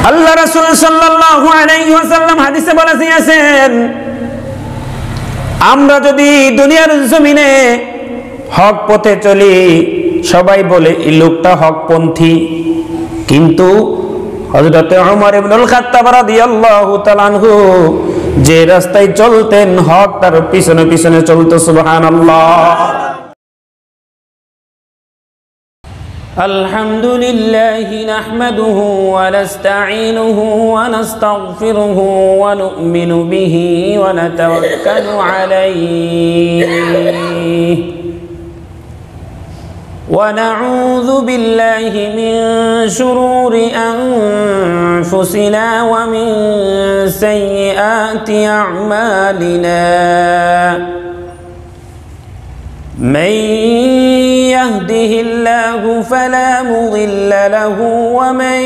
আল্লাহ রাসূল সাল্লাল্লাহু আলাইহি ওয়াসাল্লাম হাদিসে বলেছেন, আমরা যদি দুনিয়ার জমিনে হক পথে চলি, সবাই বলে এই লোকটা হকপন্থী, কিন্তু হযরত ওমর ইবনুল খাত্তাব রাদিয়াল্লাহু তাআলা আনহু যে রাস্তায় চলতেন, হক তার পিছনে পিছনে চলতো। সুবহানাল্লাহ। আলহামদুলিল্লাহি নাহমাদুহু ওয়া নাস্তাঈনুহু ওয়া নাস্তাগফিরুহু ওয়া নু'মিনু বিহি ওয়া নাতাওয়াক্কালু আলাইহি ওয়া নাউযু বিল্লাহি মিন শুরুরি আনফুসিনা ওয়া মিন সাইয়্যাতি আ'মালিনা। من يهده الله فلا مضل له ومن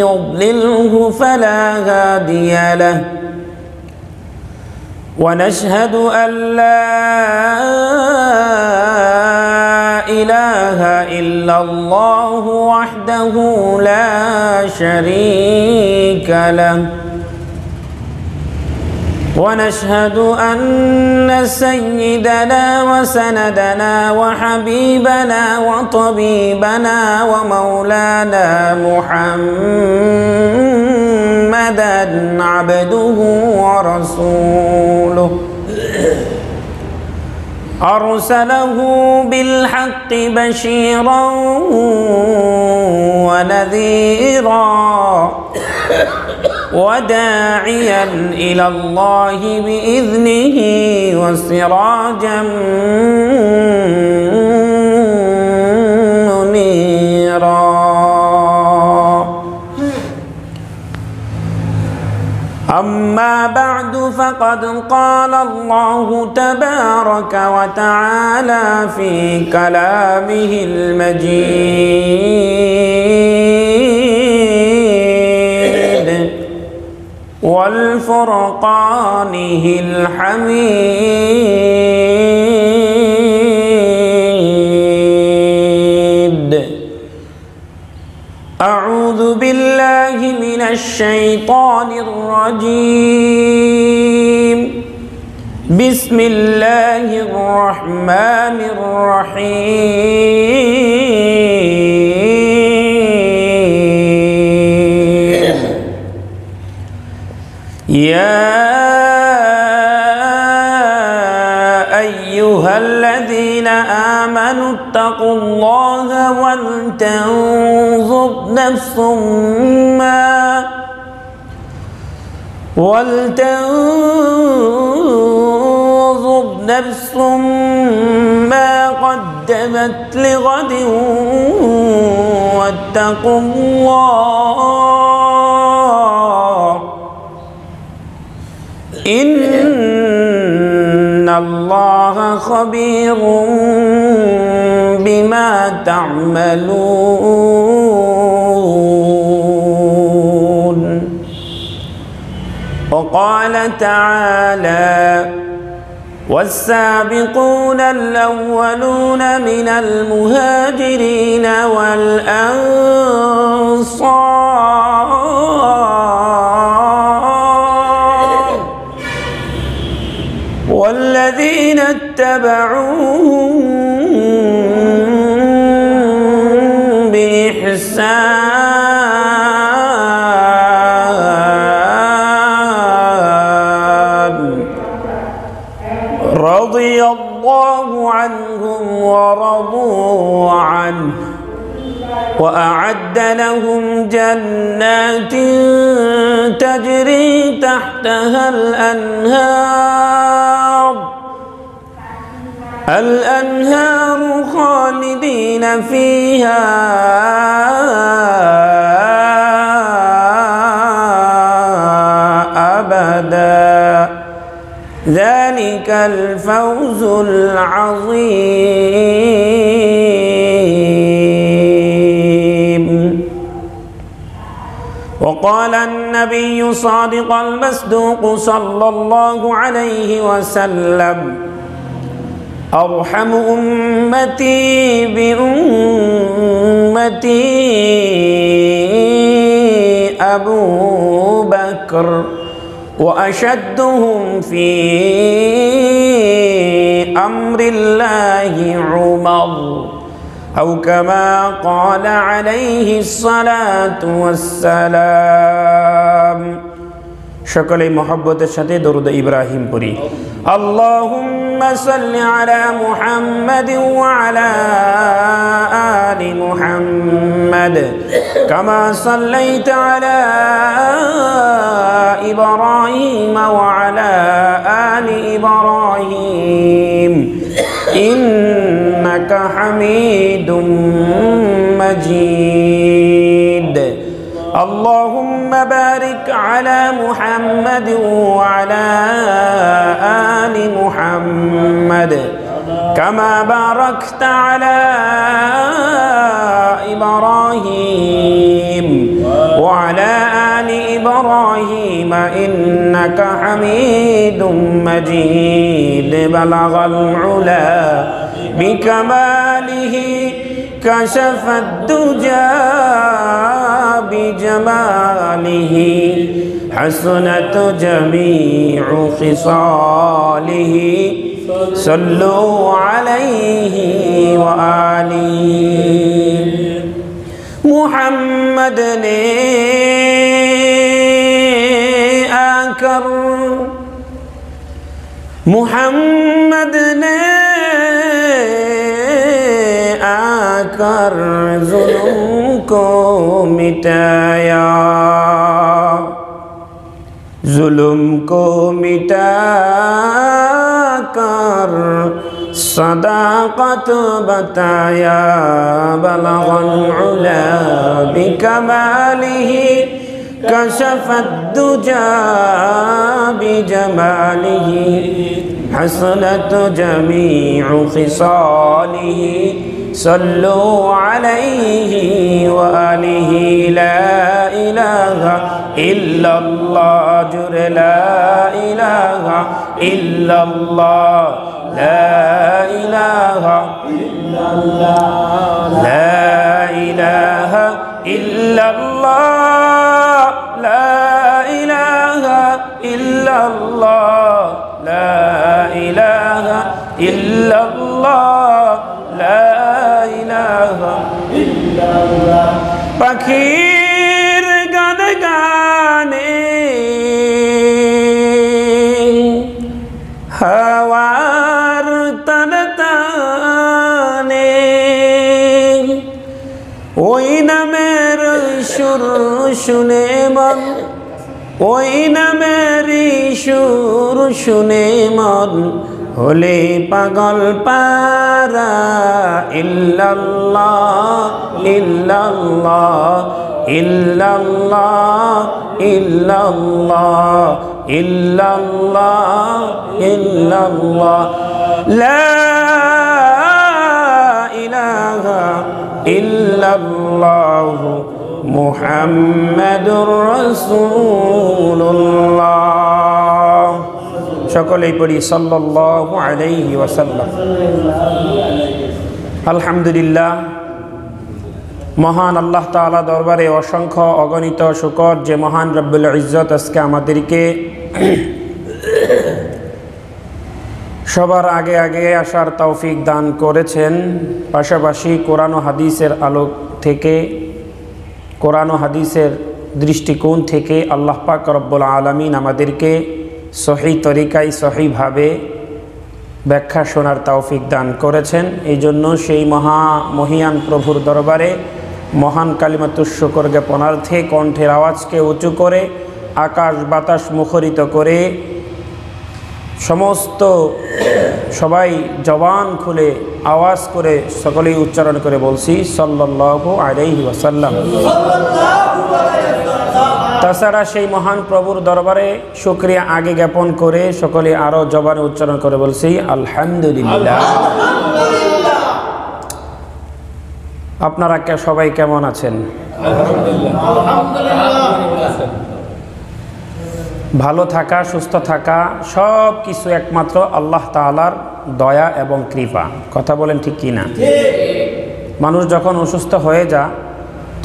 يضلله فلا هادي له، ونشهد أن لا إله إلا الله وحده لا شريك له، ونشهد أن سيدنا وسندنا وحبيبنا وطبيبنا ومولانا محمدا عبده ورسوله أرسله بالحق بشيرا ونذيرا وداعيا إلى الله بإذنه وسراجا منيرا. أما بعد فقد قال الله تبارك وتعالى في كلامه المجيد والفرقانه الحميد. أعوذ بالله من الشيطان الرجيم. بسم الله الرحمن الرحيم. يا أيها الذين آمنوا اتقوا الله ولتنظر نفس ما قدمت لغد واتقوا الله إن الله خبير بما تعملون. وقال تعالى: والسابقون الأولون من المهاجرين والأنصار والذين اتبعوهم بإحسان رضي الله عنهم ورضوا عنه وأعد لهم جنات تجري تحتها الأنهار خالدين فيها أبدا. ذلك الفوز العظيم. وقال النبي صادق المصدوق صلى الله عليه وسلم: أرحم أمتي بأمتي أبو بكر وأشدهم في أمر الله عمر أو كما قال عليه الصلاة والسلام সকলে মহব্বতের সাথে দরুদ ইব্রাহিম পড়ি আল্লাহুম্মা সাল্লি আলা মুহাম্মাদিন ওয়া আলা আলি মুহাম্মাদ কামা সাল্লাইতা আলা ইব্রাহিম ওয়া আলা আলি ইব্রাহিম ইন্নাকা হামিদুম মাজিদ اللهم بارك على محمد وعلى آل محمد كما باركت على إبراهيم وعلى آل إبراهيم إنك حميد مجيد بلغ العلا بكماله كشف الدجى بجماله حسنت جميع خصاله صلوا عليه وآله محمد نے آکر محمد نے आकर जुल्म को मिटाया जुल्म को मिटाकर सदाकत बताया बलगल उला बिकमालिही कशफत दुजा बिजमालिही हसनत जमीउ खिसालिही صلوا عليه وآله لا إله إلا الله جر لا إله إلا الله لا إله إلا الله لا إله إلا الله لا إله إلا الله لا إله إلا الله لا ইলাহা ইল্লাল্লাহ পাখির গান গানে হাওয়ার তান তানে ওই নামের সুর শুনে মন ওই নামের সুর শুনে মন হলে পাগল পারা ইল্লাল্লাহ ইল্লাল্লাহ ইল্লাল্লাহ ইল্লাল্লাহ ইল্লাল্লাহ ইল্লাল্লাহ লা ইলাহা ইল্লাল্লাহ মুহাম্মাদুর রাসূলুল্লাহ সকলেই পড়ি সাল্লাল্লাহু আলাইহি ওয়াসাল্লাম আলহামদুলিল্লাহ মহান আল্লাহ তাআলা দরবারে অসংখ্য অগণিত শুকর যে মহান রব্বুল ইজ্জত আজকে আমাদেরকে সবার আগে আগে আসার তৌফিক দান করেছেন পাশাপাশি কোরআন ও হাদিসের আলোক থেকে কোরআন ও হাদিসের দৃষ্টিকোণ থেকে আল্লাহ পাক রব্বুল আলামিন আমাদেরকে সহি তরিকায় সহিভাবে ব্যাখ্যা শোনার তৌফিক দান করেছেন এই জন্য সেই মহিয়ান প্রভুর দরবারে মহান কালিমাতুশ শুকর জ্ঞাপনার্থে কণ্ঠের আওয়াজকে উঁচু করে আকাশ বাতাস মুখরিত করে সমস্ত সবাই জবান খুলে আওয়াজ করে সকলেই উচ্চারণ করে বলছি সাল্লাল্লাহু আলাইহি ওয়াসাল্লাম। তাছাড়া সেই মহান প্রভুর দরবারে শুকরিয়া আগে জ্ঞাপন করে সকলে আরো জবানে উচ্চারণ করে বলছি আলহামদুলিল্লাহ। আপনারা সবাই কেমন আছেন? ভালো থাকা সুস্থ থাকা সব কিছু একমাত্র আল্লাহ তাআলার দয়া এবং কৃপা। কথা বলেন ঠিক কি না? মানুষ যখন অসুস্থ হয়ে যায়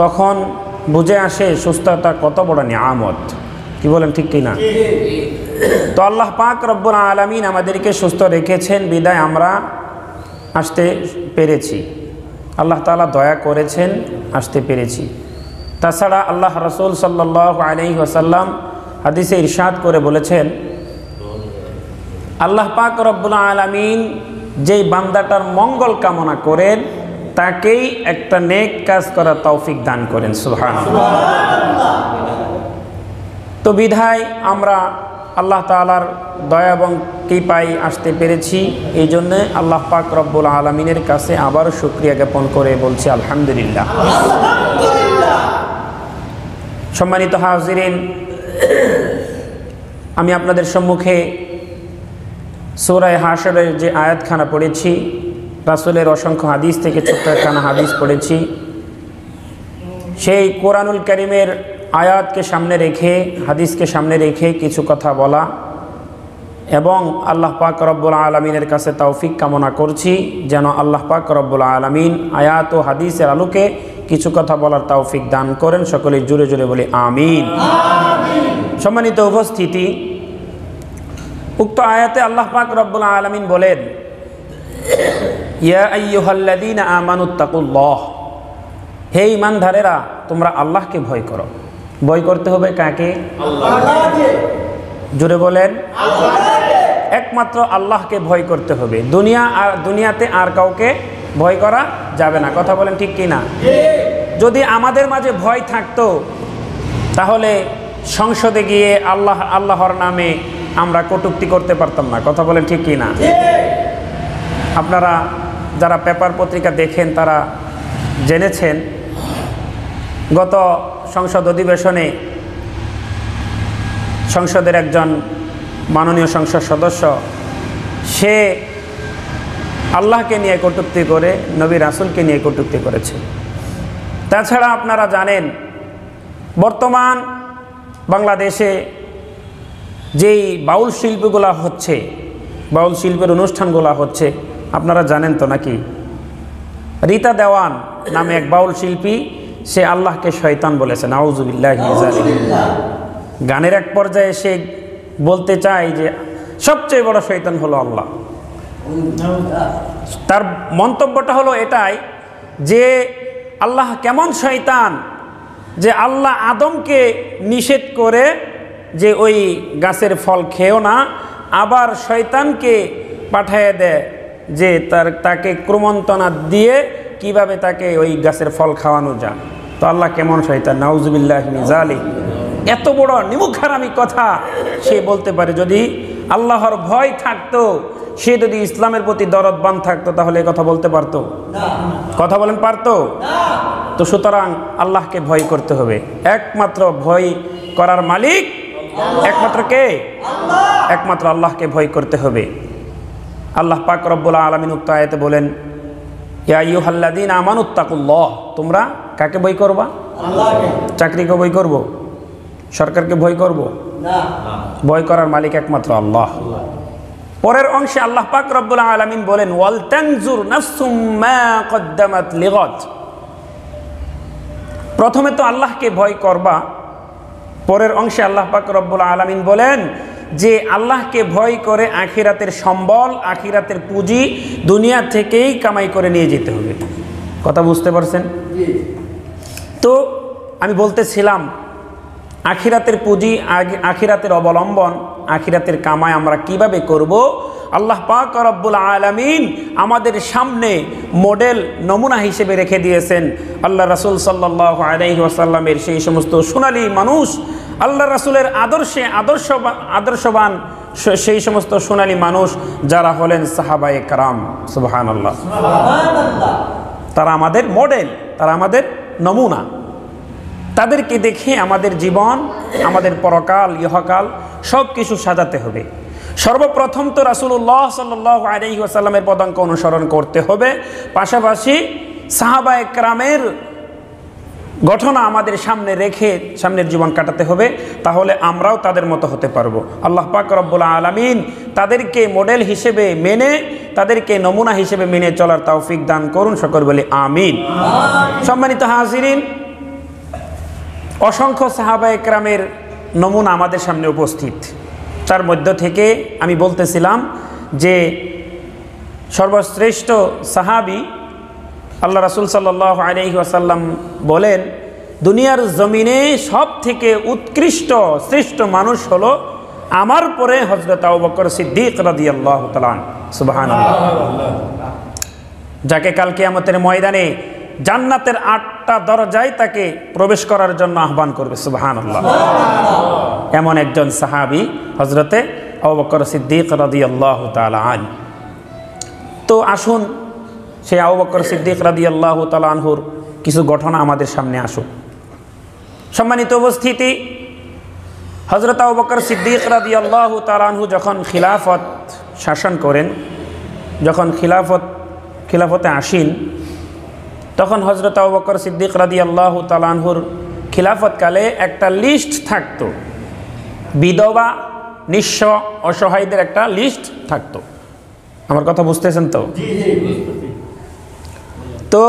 তখন বুঝে আসে সুস্থতা কত বড় নিয়ামত। কি বলেন ঠিক কিনা? তো আল্লাহ পাক রব্বুল আলামিন আমাদেরকে সুস্থ রেখেছেন বিদায় আমরা আসতে পেরেছি। আল্লাহ তাআলা দয়া করেছেন, আসতে পেরেছি। তাছাড়া আল্লাহ রাসূল সাল্লাল্লাহু আলাইহি ওয়াসাল্লাম হাদিসে ইরশাদ করে বলেছেন, আল্লাহ পাক রব্বুল আলামিন যেই বান্দাটার মঙ্গল কামনা করেন তাকেই একটা নেক কাজ করার তৌফিক দান করেন। সুবহানাল্লাহ। তো বিধায় আমরা আল্লাহ তাআলার দয়া এবং কৃপায় আসতে পেরেছি। এই জন্য আল্লাহ পাক রব্বুল আলামিনের কাছে আবারও শুকরিয়া জ্ঞাপন করে বলছি আলহামদুলিল্লাহ। সম্মানিত হাজিরিন, আমি আপনাদের সম্মুখে সূরা হাশরের যে আয়াতখানা পড়েছি, রাসূলের অসংখ্য হাদিস থেকে ছোট্ট একখানা হাদিস পড়েছি। সেই কোরআনুল কারীমের আয়াতকে সামনে রেখে, হাদিসকে সামনে রেখে কিছু কথা বলা এবং আল্লাহ পাক রব্বুল আলামিনের কাছে তৌফিক কামনা করছি যেন আল্লাহ পাক রব্বুল আলামিন আয়াত ও হাদিসের আলোকে কিছু কথা বলার তৌফিক দান করেন। সকলেই জোরে জোরে বলি আমিন। সম্মানিত উপস্থিতি, উক্ত আয়াতে আল্লাহ পাক রব্বুল আলামিন বলেন, ইয়া আইয়ুহাল্লাযীনা আমানুত্তাকুল্লাহ, হে ঈমানধারেরা তোমরা আল্লাহকে ভয় করো। ভয় করতে হবে কাকে? আল্লাহকে। জোরে বলেন আল্লাহকে। একমাত্র আল্লাহকে ভয় করতে হবে। দুনিয়াতে আর কাউকে ভয় করা যাবে না। কথা বলেন ঠিক কি না? যদি আমাদের মাঝে ভয় থাকতো তাহলে সংসদে গিয়ে আল্লাহর নামে আমরা কটূক্তি করতে পারতাম না। কথা বলেন ঠিক কি না? আপনারা যারা পেপার পত্রিকা দেখেন তারা জেনেছেন, গত সংসদ অধিবেশনে সংসদের একজন মাননীয় সংসদ সদস্য সে আল্লাহকে নিয়ে কটূক্তি করে নবী রাসূলকে নিয়ে কটূক্তি করেছে। তাছাড়া আপনারা জানেন বর্তমান বাংলাদেশে যেই বাউল শিল্পীগুলা হচ্ছে, বাউল শিল্পের অনুষ্ঠানগুলা হচ্ছে, আপনারা জানেন তো নাকি? রীতা দেওয়ান নামে এক বাউল শিল্পী, সে আল্লাহকে শয়তান বলেছে। নাউযুবিল্লাহি মিন যালিক। গানের এক পর্যায়ে সে বলতে চায় যে সবচেয়ে বড় শয়তান হলো আল্লাহ। তার মন্তব্যটা হলো এটাই যে আল্লাহ কেমন শয়তান যে আল্লাহ আদমকে নিষেধ করে যে ওই গাছের ফল খেও না, আবার শয়তানকে পাঠিয়ে দেয় যে তাকে ক্রমন্তনা দিয়ে কিভাবে তাকে ওই গাছের ফল খাওয়ানো যায়। তো আল্লাহ কেমন শয়তান! নাউযুবিল্লাহি মিন যালিক। এত বড় নিমুখহারামি কথা সে বলতে পারে। যদি আল্লাহর ভয় থাকতো, সে যদি ইসলামের প্রতি দরদবান থাকতো তাহলে এই কথা বলতে পারতো? কথা বলেন পারতো? তো সুতরাং আল্লাহকে ভয় করতে হবে। একমাত্র ভয় করার মালিক একমাত্র কে? একমাত্র আল্লাহকে ভয় করতে হবে। আল্লাহ পাক রব্বুল আলামিন উক্ত আয়াতে বলেন, ইয়া আইয়ুহাল্লাযীনা আমানুত্তাকুল্লাহ, তোমরা কাকে ভয় করবা? আল্লাহকে। চাকরিকে ভয় করব? সরকারকে ভয় করব? না। ভয় করার মালিক একমাত্র আল্লাহ। পরের অংশে আল্লাহ পাক রব্বুল আলামিন বলেন, ওয়াল তানজুর নাফসুম মা কদ্দামাত লিগাদ। প্রথমে তো আল্লাহকে ভয় করবা, পরের অংশে আল্লাহ পাক রব্বুল আলামিন বলেন যে আল্লাহকে ভয় করে আখিরাতের সম্বল, আখিরাতের পুঁজি দুনিয়া থেকেই কামাই করে নিয়ে যেতে হবে। কথা বুঝতে পারছেন? তো আমি বলতেছিলাম আখিরাতের পুঁজি, আখিরাতের অবলম্বন, আখিরাতের কামাই আমরা কিভাবে করব? আল্লাহ পাক রব্বুল আলামিন আমাদের সামনে মডেল নমুনা হিসেবে রেখে দিয়েছেন আল্লাহ রাসূল সাল্লাল্লাহু আলাইহি ওয়াসাল্লামের সেই সমস্ত সোনালী মানুষ, আল্লাহ রাসূলের আদর্শে আদর্শবান সেই সমস্ত সোনালী মানুষ যারা হলেন সাহাবায়ে কেরাম। সুবহানাল্লাহ, সুবহানাল্লাহ। তারা আমাদের মডেল, তারা আমাদের নমুনা। তাদেরকে দেখে আমাদের জীবন, আমাদের পরকাল, ইহকাল সব কিছু সাজাতে হবে। সর্বপ্রথম তো রাসূলুল্লাহ সাল্লাল্লাহু আলাইহি ওয়াসাল্লামের পদাঙ্ক অনুসরণ করতে হবে, পাশাপাশি সাহাবায়ে কেরামের ঘটনা আমাদের সামনে রেখে সামনের জীবন কাটাতে হবে। তাহলে আমরাও তাদের মতো হতে পারবো। আল্লাহ পাক রব্বুল আলামিন তাদেরকে মডেল হিসেবে মেনে, তাদেরকে নমুনা হিসেবে মেনে চলার তৌফিক দান করুন। সকল বলি আমিন। সম্মানিত হাজিরিন, অসংখ্য সাহাবায়ে কেরামের নমুনা আমাদের সামনে উপস্থিত। তার মধ্য থেকে আমি বলতেছিলাম যে সর্বশ্রেষ্ঠ সাহাবী আল্লাহ রাসূল সাল্লাল্লাহু আলাইহি ওয়াসাল্লাম বলেন, দুনিয়ার জমিনে সব থেকে উৎকৃষ্ট শ্রেষ্ঠ মানুষ হলো আমার পরে হযরত আবু বকর সিদ্দিক রাদিয়াল্লাহু তাআলা আনহু। সুবহানাল্লাহ। যাকে কাল কিয়ামতের ময়দানে জান্নাতের 8টা দরজায় তাকে প্রবেশ করার জন্য আহ্বান করবে। সুবহানাল্লাহ। এমন একজন সাহাবী হযরতে আবু বকর সিদ্দিক রাদিয়াল্লাহু তাআলা আনহু। তো আসুন সেই আবু বকর সিদ্দিক রাদিয়াল্লাহু তাআলা আনহুর কিছু ঘটনা আমাদের সামনে আসুক। সম্মানিত উপস্থিতি, হযরত আবু বকর সিদ্দিক রাদিয়াল্লাহু তাআলা আনহু যখন খিলাফত শাসন করেন, যখন খিলাফতে আসীন, তখন হযরত আবু বকর সিদ্দিক রাদিয়াল্লাহু তাআলা আনহুর খিলাফতকালে একটা লিস্ট থাকতো, বিধবা নিঃস্ব অসহায়দের একটা লিস্ট থাকতো। আমার কথা বুঝতেছেন তো? তো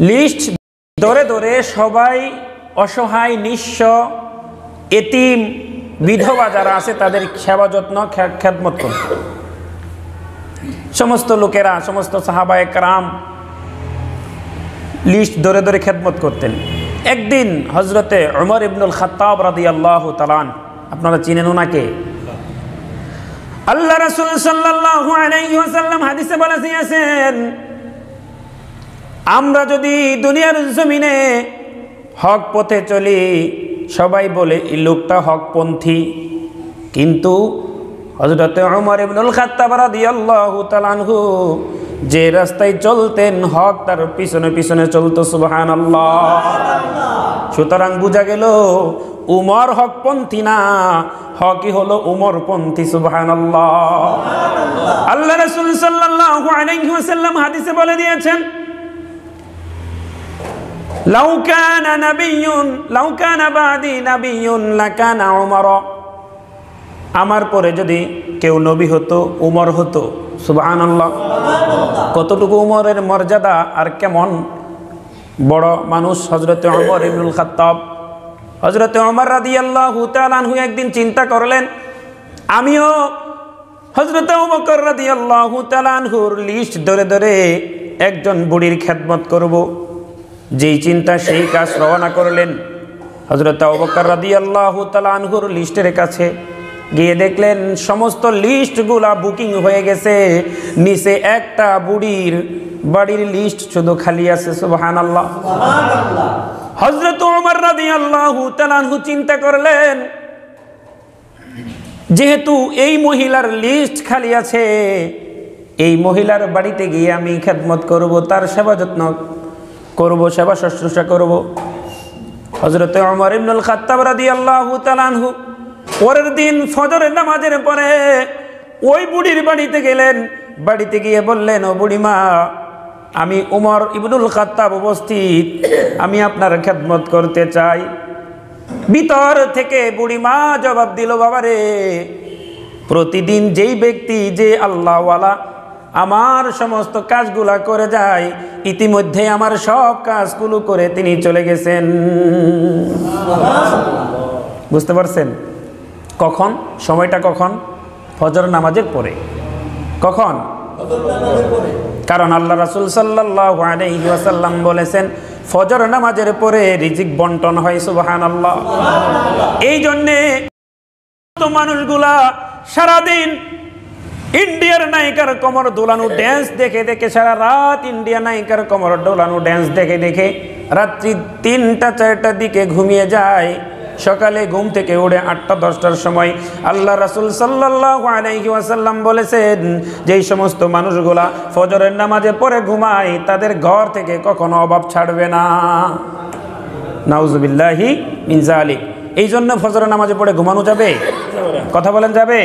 লিস্ট ধরে ধরে সবাই অসহায় নিঃস্ব এতিম বিধবা যারা আছে তাদের সেবা যত্ন খেদমত করত। সমস্ত লোকেরা, সমস্ত সাহাবায়ে কেরাম লিস্ট ধরে ধরে খেদমত করতেন। একদিন হযরতে উমর ইবনুল খাত্তাব রাদিয়াল্লাহু তাআলা, আপনারা চিনেন ওনাকে? আল্লাহ রাসূল সাল্লাল্লাহু আলাইহি ওয়াসাল্লাম হাদিসে বলেছেন, আমরা যদি দুনিয়ার জমিনে হক পথে চলি সবাই বলে এই লোকটা হকপন্থী, কিন্তু হযরত উমর ইবনুল খাত্তাব রাদিয়াল্লাহু তাআলা আনহু যে রাস্তায় চলতেন হক তার পিছনে পিছনে চলতো। সুবহানাল্লাহ। সুতরাং বোঝা গেল উমর হকপন্থী না, হকই হলো উমরপন্থী। সুবহানাল্লাহ। আল্লাহ রাসূল সাল্লাল্লাহু আলাইহি ওয়াসাল্লাম হাদিসে বলে দিয়েছেন, লাউ কানা বাদি নাবিয়্যুন লাকানা উমর। আমার পরে যদি কেউ নবী হতো উমর হতো। সুবহানাল্লাহ। কতটুকু উমরের মর্যাদা আর কেমন বড় মানুষ হযরতে উমর ইবনুল খাত্তাব। হযরতে উমর রাদিয়াল্লাহু তাআলা আনহু একদিন চিন্তা করলেন, আমিও হযরতে আবু বকর রাদিয়াল্লাহু তাআলা আনহুর লিস্ট ধরে ধরে একজন বুড়ির খেদমত করব। যেই চিন্তা সেই কাজ রওনা করলেন। হযরত আবু বকর রাদিয়াল্লাহু তাআলা আনহুর লিস্টের কাছে গিয়ে দেখলেন সমস্ত লিস্টগুলা বুকিং হয়ে গেছে, নিচে একটা বুড়ির বাড়ির লিস্ট শুধু খালি আছে। সুবহানাল্লাহ। হযরত ওমর রাদিয়াল্লাহু তাআলা আনহু চিন্তা করলেন, যেহেতু এই মহিলার লিস্ট খালি আছে, এই মহিলার বাড়িতে গিয়ে আমি খেদমত করব, তার সেবা যত্ন করব, সেবা শুশ্রূষা করব। হযরত ওমর ইবনুল খাত্তাব রাদিয়াল্লাহু তাআলা আনহু পরের দিন ফজরের নামাজের পরে ওই বুড়ির বাড়িতে গেলেন। বাড়িতে গিয়ে বললেন, ও বুড়িমা, আমি ওমর ইবনুল খাত্তাব উপস্থিত, আমি আপনার খেদমত করতে চাই। ভিতর থেকে বুড়িমা জবাব দিল, বাবারে, প্রতিদিন যেই ব্যক্তি যে আল্লাহওয়ালা আমার সমস্ত কাজগুলা করে যায়, ইতিমধ্যে আমার সব কাজগুলো করে তিনি চলে গেছেন। বুঝতে পারছেন? কখন? সময়টা কখন? ফজর নামাজের পরে। কখন? কারণ আল্লাহ রাসূল সাল্লাল্লাহু আলাইহি ওয়াসাল্লাম বলেছেন, ফজর নামাজের পরে রিজিক বন্টন হয়। সুবহানাল্লাহ। এই জন্যে মানুষগুলা সারাদিন ইন্ডিয়ার নায়িকার কোমর দোলানো ড্যান্স দেখে দেখে, সারা রাত ইন্ডিয়া নায়িকার কোমর দোলানো ড্যান্স দেখে দেখে রাত্রি 3টা-4টার দিকে ঘুমিয়ে যায়। সকালে ঘুম থেকে উঠে 8টা-10টার সময় আল্লাহ রাসূল সাল্লাল্লাহু আলাইহি ওয়াসাল্লাম বলেছেন, যেই সমস্ত মানুষগুলা ফজরের নামাজে পড়ে ঘুমায় তাদের ঘর থেকে কখনো অভাব ছাড়বে না। নাউজুবিল্লাহি মিন যালিক। এই জন্য ফজরের নামাজে পড়ে ঘুমানো যাবে? কথা বলেন, যাবে?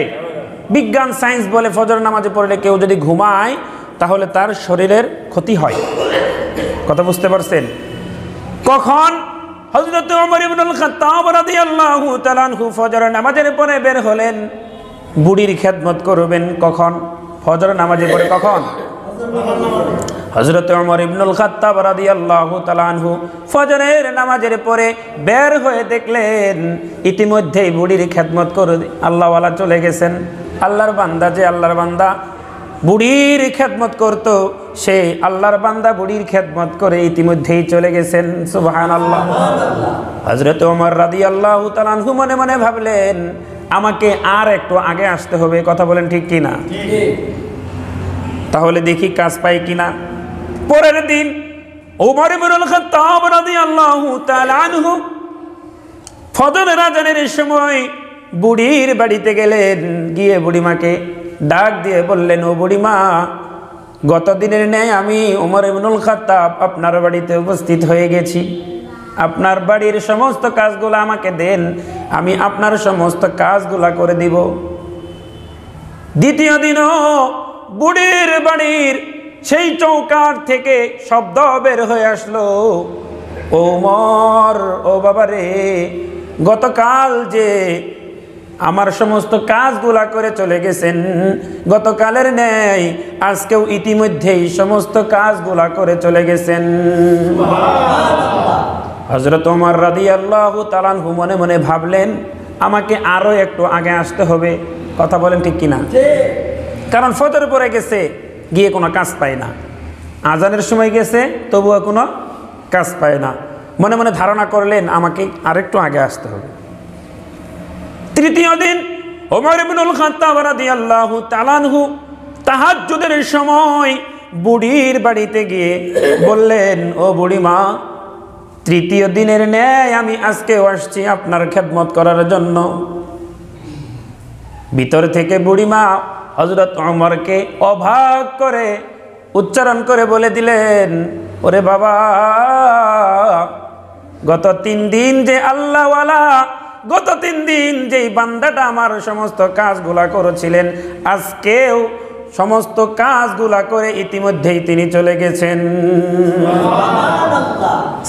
বিজ্ঞান সায়েন্স বলে ফজর নামাজে পড়লে কেউ যদি ঘুমায় তাহলে তার শরীরের ক্ষতি হয়। কথা বুঝতে পারছেন? কখন? হযরত ওমর ইবনুল খাত্তাব রাদিয়াল্লাহু তাআলা আনহু ফজর নামাজের পরে বের হলেন, বুড়ির খেদমত করবেন। কখন? ফজর নামাজে পড়ে। কখন? হযরত ওমর ইবনুল খাত্তাব রাদিয়াল্লাহু তাআলা আনহু ফজরের নামাজের পরে বের হয়ে দেখলেন ইতিমধ্যেই বুড়ির খেদমত করে আল্লাহওয়ালা চলে গেছেন। আল্লাহর বান্দা যে আল্লাহর বান্দা বুড়ির খেদমত করত, সে আল্লাহর বান্দা বুড়ির খেদমত করে ইতিমধ্যেই চলে গেছেন। সুবহানাল্লাহ। হযরত ওমর রাদিয়াল্লাহু তাআলা আনহু মনে মনে ভাবলেন, আমাকে আর একটু আগে আসতে হবে। কথা বলেন ঠিক কিনা? তাহলে দেখি কাজ পাই কিনা। পরের দিন ওমর ইবনুল খাত্তাব রাদিয়াল্লাহু তাআলা আনহু ফজরের আজানের সময় বুড়ির বাড়িতে গেলেন। গিয়ে বুড়িমাকে ডাক দিয়ে বললেন, ও বুড়িমা, গত দিনের ন্যায় আমি ওমর ইবনুল খাত্তাব আপনার বাড়িতে উপস্থিত হয়ে গেছি। আপনার বাড়ির সমস্ত কাজগুলো আমাকে দেন, আমি আপনার সমস্ত কাজগুলা করে দিব। দ্বিতীয় দিনও বুড়ির বাড়ির সেই চৌকাঠ থেকে শব্দ বের হয়ে আসলো, ওমর, ও বাবা রে, গতকাল যে আমার সমস্ত কাজগুলা করে চলে গেছেন, গতকালের ন্যায় আজকেও ইতিমধ্যেই সমস্ত কাজগুলা করে চলে গেছেন। হযরত ওমর রাদিয়াল্লাহু তাআলা আনহু মনে মনে ভাবলেন, আমাকে আরো একটু আগে আসতে হবে। কথা বলেন ঠিক কিনা? কারণ ফজর পরে গেছে, গিয়ে কোনো কাজ পায় না। আজানের সময় গেছে, তবুও কোনো কাজ পায় না। মনে মনে ধারণা করলেন, আমাকে আরেকটু আগে আসতে হবে। তৃতীয় দিন ওমর ইবনুল খাত্তাব রাদিয়াল্লাহু তাআলা আনহু তাহাজ্জুদের সময় বুড়ির বাড়িতে গিয়ে বললেন, ও বুড়িমা, তৃতীয় দিনের ন্যায় আমি আজকেও আসছি আপনার খেদমত করার জন্য। ভিতর থেকে বুড়িমা হযরত ওমরকে অবাক করে উচ্চারণ করে বলে দিলেন, ওরে বাবা, গত 3 দিন যে আল্লাহওয়ালা, গত 3 দিন যেই বান্দাটা আমার সমস্ত কাজগুলা করেছিলেন, আজকেও সমস্ত কাজগুলা করে ইতিমধ্যেই তিনি চলে গেছেন।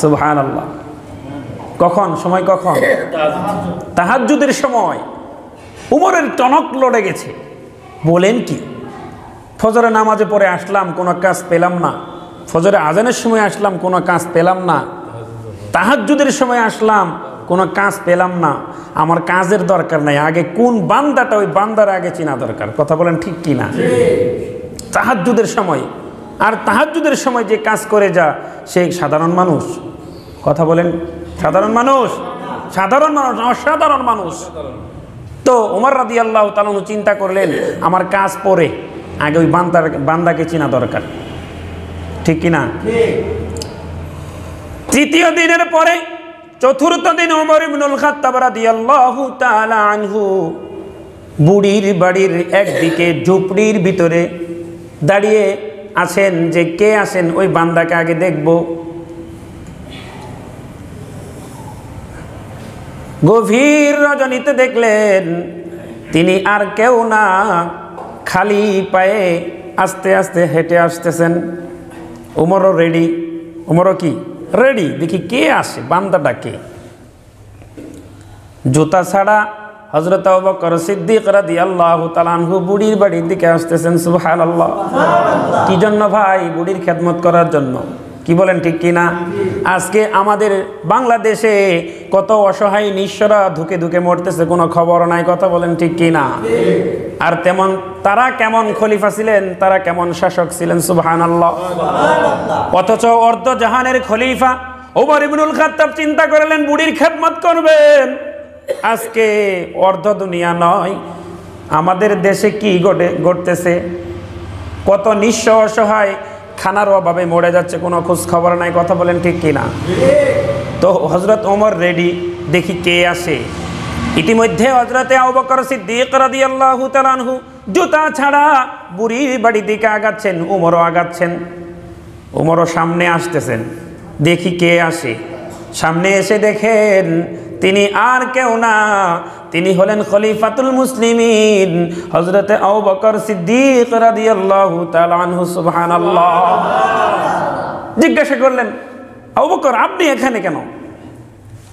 সুবহানাল্লাহ। কখন? সময় কখন? তাহাজ্জুদের সময়। উমরের টনক লড়ে গেছে। বলেন কি, ফজরে নামাজে পড়ে আসলাম, কোনো কাজ পেলাম না। ফজরে আজানের সময় আসলাম, কোনো কাজ পেলাম না। তাহাজ্জুদের সময় আসলাম, কোনো কাজ পেলাম না। আমার কাজের দরকার নাই, আগে কোন বান্দাটা, ওই বান্দার আগে চিনা দরকার। কথা বলেন ঠিক কিনা? তাহাজ্জুদের সময়। আর তাহাজ্জুদের সময় যে কাজ করে যা, সে সাধারণ মানুষ। কথা বলেন, সাধারণ মানুষ, সাধারণ মানুষ, অসাধারণ মানুষ। তো ওমর রাদিয়াল্লাহু তাআলা আনহু চিন্তা করলেন, আমার কাজ পরে, আগে ওই বান্দাকে চিনা দরকার। ঠিক কিনা? তৃতীয় দিনের পরে চতুর্থ দিন ওমর ইবনুল খাত্তাব রাদিয়াল্লাহু তাআলা আনহু বুড়ির বাড়ির একদিকে ঝুপড়ির ভিতরে দাঁড়িয়ে আছেন, যে কে আসেন ওই বান্দাকে আগে দেখব। গভীর রজনীতে দেখলেন তিনি আর কেউ না, খালি পায়ে আস্তে আস্তে হেঁটে আসতেছেন। ওমরও রেডি। ওমরও কি রেডি? দেখি কে আসে, বান্দাটা কে। জুতা ছাড়া হযরত আবু বকর সিদ্দিক রাদিয়াল্লাহু তাআলা আনহু বুড়ির বাড়ির দিকে আসতেছেন। সুবহানাল্লাহ। কি জন্য ভাই? বুড়ির খেদমত করার জন্য। কি বলেন ঠিক কিনা? আজকে আমাদের বাংলাদেশে কত অসহায় নিঃস্বরা ধুকে ধুকে মরতেছে, কোনো খবর নাই। কথা বলেন ঠিক কিনা? আর তেমন তারা কেমন খলিফা ছিলেন, তারা কেমন শাসক ছিলেন। সুবহানাল্লাহ। অথচ অর্ধ জাহানের খলিফা ওমর ইবনুল খাত্তাব চিন্তা করলেন বুড়ির খেদমত করবেন। আজকে অর্ধ দুনিয়া নয়, আমাদের দেশে কি ঘটতেছে, কত নিঃস্ব অসহায় খানার অভাবে মরে যাচ্ছে, কোনো খোঁজ খবর নাই। কথা বলেন ঠিক কিনা? তো হযরত ওমর রেডি, দেখি কে আসে। ইতিমধ্যে হযরতে আবু বকর সিদ্দিক রাদিয়াল্লাহু তাআলা আনহু জুতা ছাড়া বুড়ির বাড়ির দিকে আগাচ্ছেন। ওমরও আগাচ্ছেন। ওমরও সামনে আসতেছেন। দেখি কে আসে। সামনে এসে দেখেন তিনি আর কেউ না, তিনি হলেন খলিফাতুল মুসলিমিন হযরতে আবু বকর সিদ্দিক রাদিয়াল্লাহু তাআলা আনহু। সুবহানাল্লাহ। জিজ্ঞাসা করলেন, আবু বকর, আপনি এখানে কেন?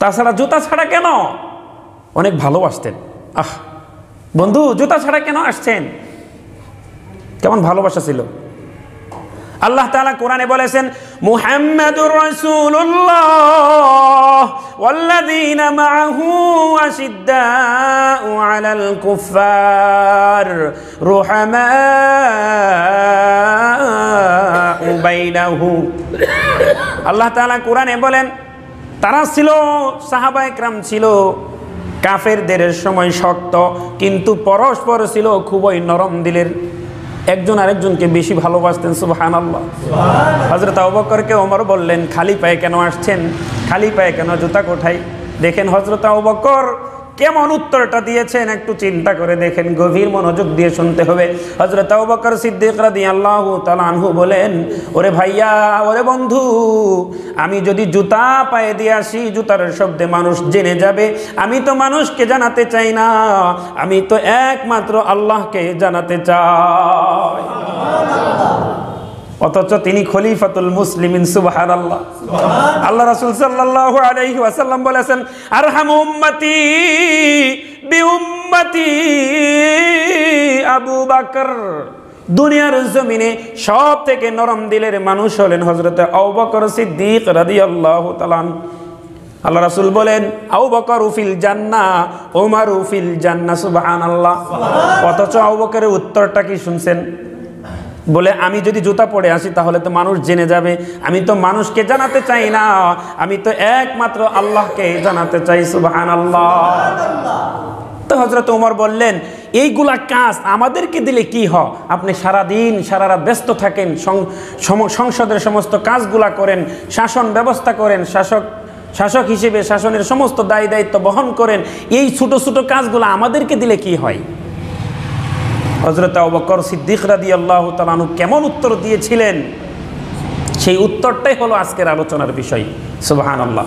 তাছাড়া জুতা ছাড়া কেন? অনেক ভালোবাসতেন। আহ বন্ধু, জুতা ছাড়া কেন আসছেন? কেমন ভালোবাসা ছিল। আল্লাহ তাআলা কোরআনে বলেছেন মুহাম্মাদুর রাসূলুল্লাহ ওয়াল্লাযীনা মাআহু আশিদ্দাউ আলাল কুফফার রুহামাউ বাইনাহুম। আল্লাহ তাআলা কোরআনে বলেন তারা ছিল, সাহাবায়ে কেরাম ছিল কাফেরদের সময় শক্ত, কিন্তু পরস্পর ছিল খুবই নরম দিলের, একজন আরেকজনকে বেশি ভালোবাসতেন। সুবহানাল্লাহ। হযরত আবু বকরকে ওমর বললেন খালি পায়ে কেন আসছেন, খালি পায়ে কেন, জুতা কোথায়? দেখেন হযরত আবু বকর কেমন উত্তরটা দিয়েছেন, একটু চিন্তা করে দেখেন, গভীর মনোযোগ দিয়ে শুনতে হবে। হযরত আবু বকর সিদ্দিক রাদিয়াল্লাহু তাআলা আনহু বলেন, ওরে ভাইয়া, ওরে বন্ধু, আমি যদি জুতা পায়ে দিয়ে আসি, জুতার শব্দে মানুষ জেনে যাবে, আমি তো মানুষকে জানাতে চাই না, আমি তো একমাত্র আল্লাহকে জানাতে চাই। অথচ তিনি খলিফাতুল মুসলিমিন। সুবহানাল্লাহ। আল্লাহ রাসূল সাল্লাল্লাহু আলাইহি ওয়াসাল্লাম বলেছেন আরহামু উম্মতি বিউম্মতি আবু বকর। দুনিয়ার জমিনে সব থেকে নরম দিলের মানুষ হলেন হযরত আবু বকর সিদ্দিক রাদিয়াল্লাহু তাআলা। আল্লাহ রাসূল বলেন আবু বকর ফিল জান্নাহ ওমর ফিল জান্নাহ। সুবহানাল্লাহ। অথচ আবু বকরের উত্তরটা কি শুনছেন? বলে আমি যদি জুতা পরে আসি তাহলে তো মানুষ জেনে যাবে, আমি তো মানুষকে জানাতে চাই না, আমি তো একমাত্র আল্লাহকে জানাতে চাই। সুবহানাল্লাহ। তো হযরত ওমর বললেন এইগুলা কাজ আমাদেরকে দিলে কি হয়? আপনি সারাদিন সারা রাত ব্যস্ত থাকেন, সংসদের সমস্ত কাজগুলা করেন, শাসন ব্যবস্থা করেন, শাসক হিসেবে শাসনের সমস্ত দায় দায়িত্ব বহন করেন, এই ছোট ছোট কাজগুলো আমাদেরকে দিলে কি হয়? হযরত আবু বকর সিদ্দিক রাদিয়াল্লাহু তাআলা আনহু কেমন উত্তর দিয়েছিলেন, সেই উত্তরটাই হলো আজকের আলোচনার বিষয়। সুবহানাল্লাহ।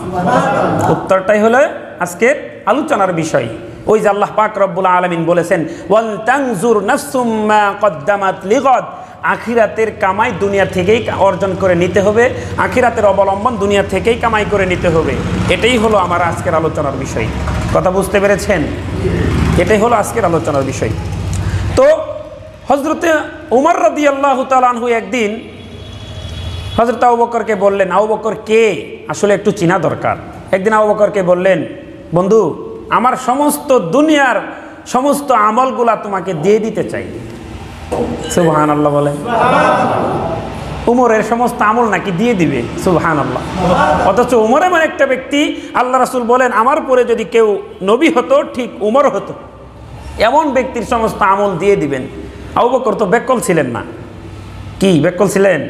উত্তরটাই হলো আজকের আলোচনার বিষয়। ওই যে আল্লাহ পাক রব্বুল আলামিন বলেছেন ওয়াল তানজুর নাফসুম মা কদ্দামাত লিগাদ, আখিরাতের কামাই দুনিয়া থেকেই অর্জন করে নিতে হবে, আখিরাতের অবলম্বন দুনিয়া থেকেই কামাই করে নিতে হবে। এটাই হলো আমার আজকের আলোচনার বিষয়। কথা বুঝতে পেরেছেন? এটাই হলো আজকের আলোচনার বিষয়। তো হযরতে ওমর রাদিয়াল্লাহু তাআলা আনহু একদিন হযরত আবু বকরকে বললেন, আবু বকর কে আসলে একটু চিনা দরকার। একদিন আবু বকরকে বললেন, বন্ধু, আমার সমস্ত দুনিয়ার সমস্ত আমলগুলা তোমাকে দিয়ে দিতে চাই। সুবহানাল্লাহ বলেন। উমরের সমস্ত আমল নাকি দিয়ে দিবে। সুবহানাল্লাহ। অথচ উমর এমন একটা ব্যক্তি, আল্লাহ রাসূল বলেন আমার পরে যদি কেউ নবী হতো ঠিক উমর হতো, এমন ব্যক্তির সমস্ত আমল দিয়ে দিবেন। আবু বকর তো ব্যাকল ছিলেন না। কি ব্যাকল ছিলেন?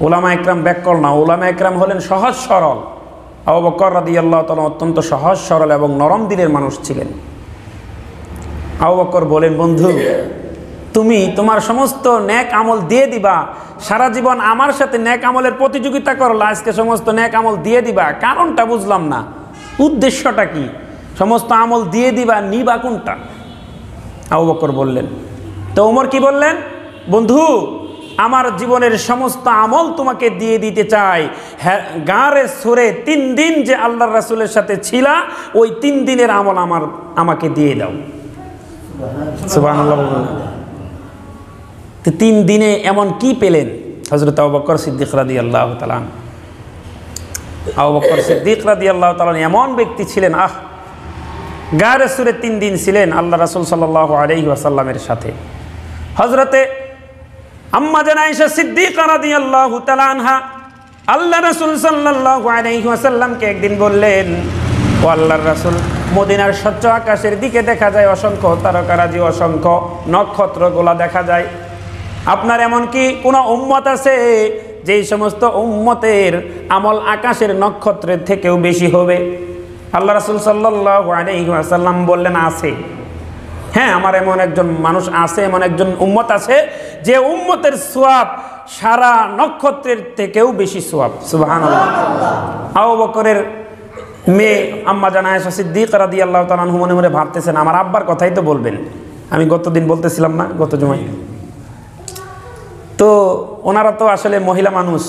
উলামা একরাম ব্যাকল না, উলামা একরাম হলেন সহজ সরল। আবু বকর রাদিয়াল্লাহু তাআলা অত্যন্ত সহজ সরল এবং নরম দিলের মানুষ ছিলেন। আবু বকর বলেন, বন্ধু, তুমি তোমার সমস্ত নেক আমল দিয়ে দিবা, সারা জীবন আমার সাথে নেক আমলের প্রতিযোগিতা করলা, আজকে সমস্ত নেক আমল দিয়ে দিবা, কারণটা বুঝলাম না, উদ্দেশ্যটা কি? সমস্ত আমল দিয়ে দিবা, নিবা কোনটা? আবু বকর বললেন। তো ওমর কি বললেন? বন্ধু, আমার জীবনের সমস্ত আমল তোমাকে দিয়ে দিতে চাই। হ্যাঁ, গাঁরে সুরে 3 দিন যে আল্লাহর রাসূলের সাথে ছিলা, ওই 3 দিনের আমল আমাকে দিয়ে দাও। সুবহানাল্লাহ। তো 3 দিনে এমন কি পেলেন হযরত আবু বকর সিদ্দিক রাদিয়াল্লাহু তাআলা? আবু বকর সিদ্দিক রাদিয়াল্লাহু তাআলা এমন ব্যক্তি ছিলেন, গারে সুরে 3 দিন ছিলেন আল্লাহ রাসূল সাল্লাল্লাহু আলাইহি ওয়াসাল্লামের সাথে। হযরতে আম্মা জান আয়েশা সিদ্দিকা রাদিয়াল্লাহু তাআলা আনহা আল্লাহ রাসূল সাল্লাল্লাহু আলাইহি ওয়াসাল্লামকে একদিন বললেন, ও আল্লাহর রাসূল, মদিনার স্বচ্ছ আকাশের দিকে দেখা যায় অসংখ্য তারকারাজি, অসংখ্য নক্ষত্রগুলা দেখা যায়। আপনার এমন কি কোনো উম্মত আছে যেই সমস্ত উম্মতের আমল আকাশের নক্ষত্রের থেকেও বেশি হবে? আল্লাহ রাসূল সাল্লাল্লাহু আলাইহি ওয়াসাল্লাম বললেন, আছে। হ্যাঁ, আমার এমন একজন মানুষ আছে, এমন একজন উম্মত আছে যে উম্মতের সওয়াব সারা নক্ষত্রের থেকেও বেশি সওয়াব। সুবহানাল্লাহ। আবু বকরের মেয়ে আম্মা জান আয়েশা সিদ্দিকা রাদিয়াল্লাহু তাআলা আনহা মনে মনে ভাবতেছেন, আমার আব্বার কথাই তো বলবেন। আমি গতদিন বলতেছিলাম না, গত জুমায়, তো ওনারা তো আসলে মহিলা মানুষ,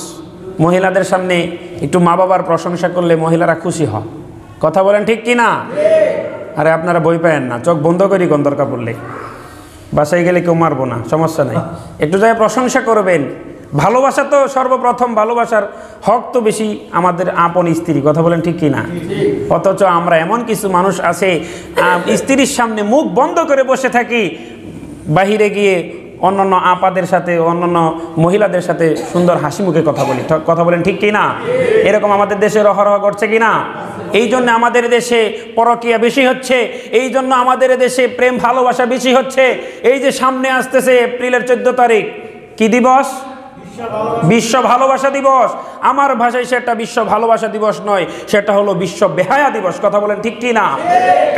মহিলাদের সামনে একটু মা বাবার প্রশংসা করলে মহিলারা খুশি হয়। কথা বলেন ঠিক কি না? আরে আপনারা বই পায়েন না, চোখ বন্ধ করি কোন দরকার পড়লে, বাসায় গেলে কেউ মারবো না, সমস্যা নাই, একটু যাই প্রশংসা করবেন, ভালোবাসা তো সর্বপ্রথম, ভালোবাসার হক তো বেশি আমাদের আপন স্ত্রী, কথা বলেন ঠিক কি না? অথচ আমরা এমন কিছু মানুষ আছে স্ত্রীর সামনে মুখ বন্ধ করে বসে থাকি, বাহিরে গিয়ে অন্যান্য আপাদের সাথে অন্যান্য মহিলাদের সাথে সুন্দর হাসি মুখে কথা বলি, কথা বলেন ঠিক কি না? এরকম আমাদের দেশে অহরহ করছে কি না? এই জন্য আমাদের দেশে পরকীয়া বেশি হচ্ছে, এই জন্য আমাদের দেশে প্রেম ভালোবাসা বেশি হচ্ছে। এই যে সামনে আসতেছে এপ্রিলের 14 তারিখ, কি দিবস? বিশ্ব ভালোবাসা দিবস। আমার ভাষায় সেটা বিশ্ব ভালোবাসা দিবস নয়, সেটা হলো বিশ্ব বেহায়া দিবস, কথা বলেন ঠিক কি না?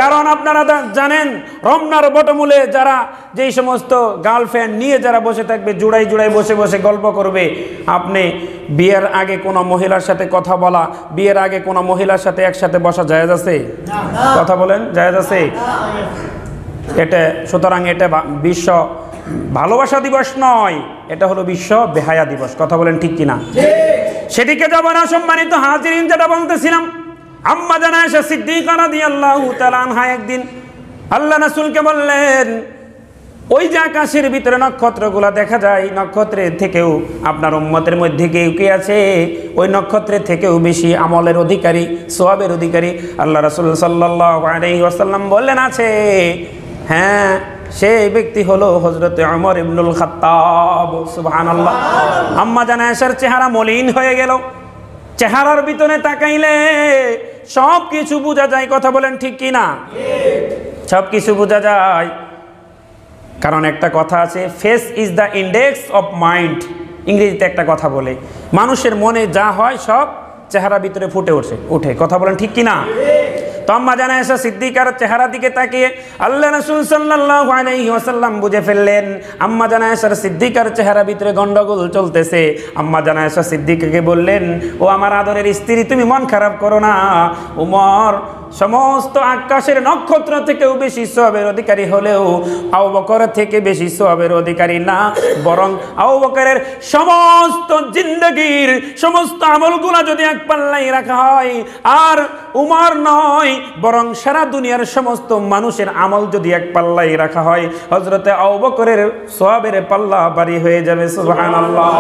কারণ আপনারা জানেন রমনার বটমূলে যারা যেই সমস্ত গার্লফ্রেন্ড নিয়ে যারা বসে থাকবে, জুড়াই জুড়াই বসে বসে গল্প করবে, আপনি বিয়ের আগে কোনো মহিলার সাথে কথা বলা, বিয়ের আগে কোনো মহিলার সাথে একসাথে বসা জায়েজ আছে? কথা বলেন, জায়েজ আছে? এটা সুতরাং এটা বিশ্ব ভালোবাসা দিবস নয়, এটা হলো বিশ্ব বেহায়া দিবস, কথা বলেন ঠিক কিনা? সেদিকে যাব না সম্মানিত হাজিরিন। যেটা বলতেছিলাম, আম্মা জান আয়েশা সিদ্দিকা রাদিয়াল্লাহু তাআলা আনহা একদিন আল্লাহ রাসূলকে বললেন, ওই যে আকাশের ভিতরে নক্ষত্রগুলা দেখা যায়, নক্ষত্রের থেকেও আপনার উম্মতের মধ্যে কেউ কে আছে ওই নক্ষত্রের থেকেও বেশি আমলের অধিকারী, সওয়াবের অধিকারী? আল্লাহ রাসূল সাল্লাল্লাহু আলাইহি ওয়াসাল্লাম বললেন, আছে। হ্যাঁ, সেই ব্যক্তি হলো হযরত ওমর ইবনুল খাত্তাব। সুবহানাল্লাহ। আম্মা জান আয়েশার চেহারা মলিন হয়ে গেল। চেহারার ভিতরে তাকাইলে সব কিছু বোঝা যায়, কথা বলেন ঠিক কি না? সব কিছু বোঝা যায়। কারণ একটা কথা আছে, face is the index of mind. ইংরেজিতে একটা কথা বলে, মানুষের মনে যা হয় সব চেহারা ভিতরে ফুটে ওঠে, কথা বলেন ঠিক কি না? তো আম্মা জান আয়েশা সিদ্দিকার চেহারা দিকে তাকিয়ে আল্লাহ রাসূল সাল্লাল্লাহু আলাইহি ওয়াসাল্লাম বুঝে ফেললেন আম্মা জান আয়েশার সিদ্দিকার চেহারা ভিতরে গন্ডগোল চলতেছে। আম্মা জান আয়েশা সিদ্দিকাকে বললেন, ও আমার আদরের স্ত্রী, তুমি মন খারাপ করো না। ওমর সমস্ত আকাশের নক্ষত্র থেকেও বেশি সওয়াবের অধিকারী হলেও আবু বকর থেকে বেশি সওয়াবের অধিকারী না, বরং আবু বকরের সমস্ত জিন্দেগীর সমস্ত আমলগুলো যদি এক পাল্লায় রাখা হয়, আর উমর নয় বরং সারা দুনিয়ার সমস্ত মানুষের আমল যদি এক পাল্লায় রাখা হয়, হযরতে আবু বকরের সওয়াবের পাল্লা ভারী হয়ে যাবে। সুবহানাল্লাহ।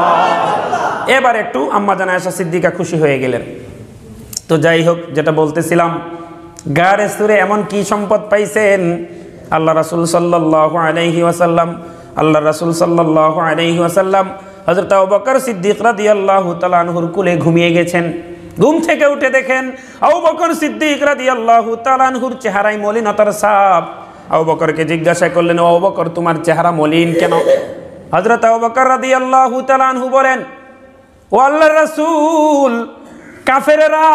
এবার একটু আম্মা জান আয়েশা সিদ্দিকা খুশি হয়ে গেলেন। তো যাই হোক, যেটা বলতেছিলাম, গারে সুরে এমন কি সম্পদ পাইছেন? আল্লাহ রাসূল সাল্লাল্লাহু আলাইহি ওয়াসাল্লাম হযরত আবু বকর সিদ্দিক রাদিয়াল্লাহু তাআলা আনহুর কোলে ঘুমিয়ে গেছেন। ঘুম থেকে উঠে দেখেন আবু বকর সিদ্দিক রাদিয়াল্লাহু তাআলা আনহুর চেহারায় মলিনতার ছাপ। আবু বকরকে জিজ্ঞাসা করলেন, ও আবু বকর, তোমার চেহারা মলিন কেন? হযরত আবু বকর রাদিয়াল্লাহু তাআলা আনহু বলেন, ও আল্লাহর রাসূল, কাফেরেরা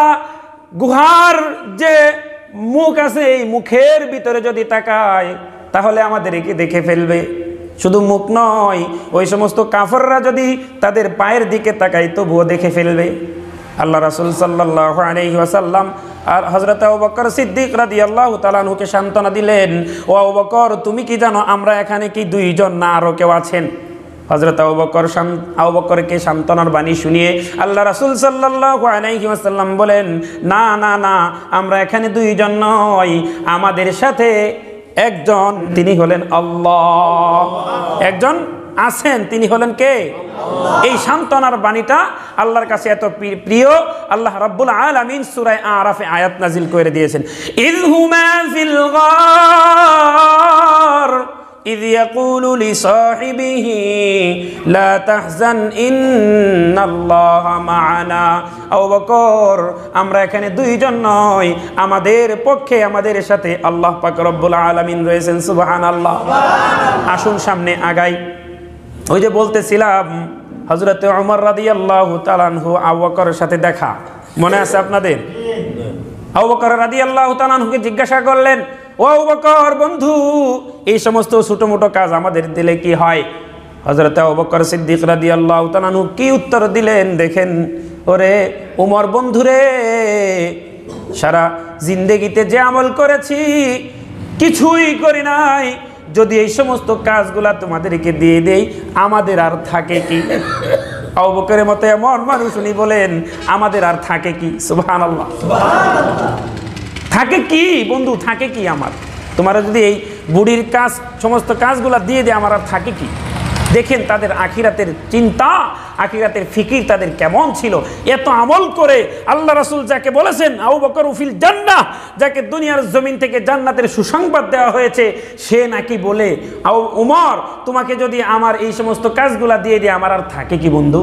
গুহার যে মুখ আছে, এই মুখের ভিতরে যদি তাকায় তাহলে আমাদেরকে দেখে ফেলবে। শুধু মুখ নয়, ওই সমস্ত কাফেররা যদি তাদের পায়ের দিকে তাকায় তবুও দেখে ফেলবে। আল্লাহ রাসূল সাল্লাল্লাহু আলাইহি ওয়াসাল্লাম আর হযরত আবু বকর সিদ্দিক রাদিয়াল্লাহু তাআলা আনহুকে সান্ত্বনা দিলেন, ও আবু বকর, তুমি কি জানো আমরা এখানে কি দুইজন না আরো কেউ আছেন? হযরত আবু বকরকে সান্ত্বনার বাণী শুনিয়ে আল্লাহ রাসূল সাল্লাল্লাহু আলাইহি ওয়াসাল্লাম বলেন, না না না, আমরা এখানে দুইজন নই, আমাদের সাথে একজন, তিনি হলেন আল্লাহ। একজন আছেন, তিনি হলেন কে? এই সান্ত্বনার বাণীটা আল্লাহর কাছে এত প্রিয়, আল্লাহ রাব্বুল আলামিন সূরা আরাফে আয়াত নাজিল করে দিয়েছেন, ইযহুমা ফিল গার إذ يقول لصاحبه لا تحزن إن الله معنا। আবু বকর, আমরা এখানে দুইজন নয়, আমাদের পক্ষে আমাদের সাথে আল্লাহ পাক রব্বুল আলামিন রয়েছেন। সুবহানাল্লাহ। আসুন সামনে আগাই। ওই যে বলতেছিলাম হযরত ওমর রাদিয়াল্লাহু তাআলা আনহু আবু বকরের সাথে দেখা, মনে আছে আপনাদের? আবু বকর রাদিয়াল্লাহু তাআলা আনহুকে জিজ্ঞাসা করলেন, ও আবু বকর বন্ধু, এই সমস্ত ছোট মোটো কাজ আমাদের দিলে কি হয়? হযরত আবু বকর সিদ্দিক রাদিয়াল্লাহু তাআলা আনহু কি উত্তর দিলেন দেখেন, ওরে ওমর বন্ধুরে, সারা জিন্দেগিতে যে আমল করেছি কিছুই করি নাই, যদি এই সমস্ত কাজগুলা তোমাদেরকে দিয়ে দেই আমাদের আর থাকে কি? আবু বকরের মতো এমন মানুষ উনি বলেন, আমাদের আর থাকে কি? সুবহানাল্লাহ। থাকে কি বন্ধু, থাকে কি আমার? তোমরা যদি এই বুড়ির কাজ সমস্ত কাজগুলা দিয়ে দেয় আমার আর থাকে কি? দেখেন তাদের আখিরাতের চিন্তা, আখিরাতের ফিকির তাদের কেমন ছিল। এত আমল করে আল্লাহ রাসূল যাকে বলেছেন আবু বকর ফিল জান্নাহ, যাকে দুনিয়ার জমিন থেকে জান্নাতের সুসংবাদ দেওয়া হয়েছে, সে নাকি বলে উমর তোমাকে যদি আমার এই সমস্ত কাজগুলা দিয়ে দিয়ে আমার আর থাকে কি বন্ধু?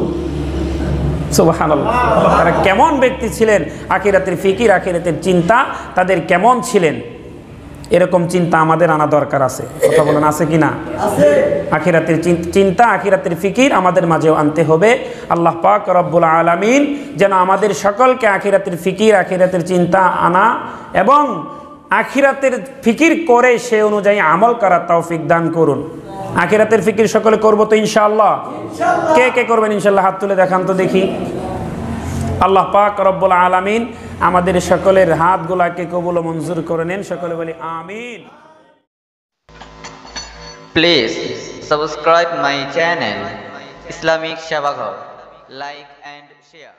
সুবহানাল্লাহ। তারা কেমন ব্যক্তি ছিলেন, আখিরাতের ফিকির, আখিরাতের চিন্তা তাদের কেমন ছিলেন, এরকম চিন্তা আমাদের আনা দরকার আছে। কথা বলেন আছে কি না? আখিরাতের চিন্তা, আখিরাতের ফিকির আমাদের মাঝেও আনতে হবে। আল্লাহ পাক রব্বুল আলামিন যেন আমাদের সকলকে আখিরাতের ফিকির, আখিরাতের চিন্তা আনা এবং আখিরাতের ফিকির করে সে অনুযায়ী আমল করার তৌফিক দান করুন। আখিরাতের ফিকির সকলে করবো তো ইনশাআল্লাহ? কে কে করবেন ইনশাআল্লাহ? হাত তুলে দেখান তো দেখি। আল্লাহ পাক রব্বুল আলামিন আমাদের সকলের হাতগুলাকে কবুল ও মঞ্জুর করে নেন। সকলে বলি আমিন। Please subscribe my channel Islamic Seba Ghar, like and share.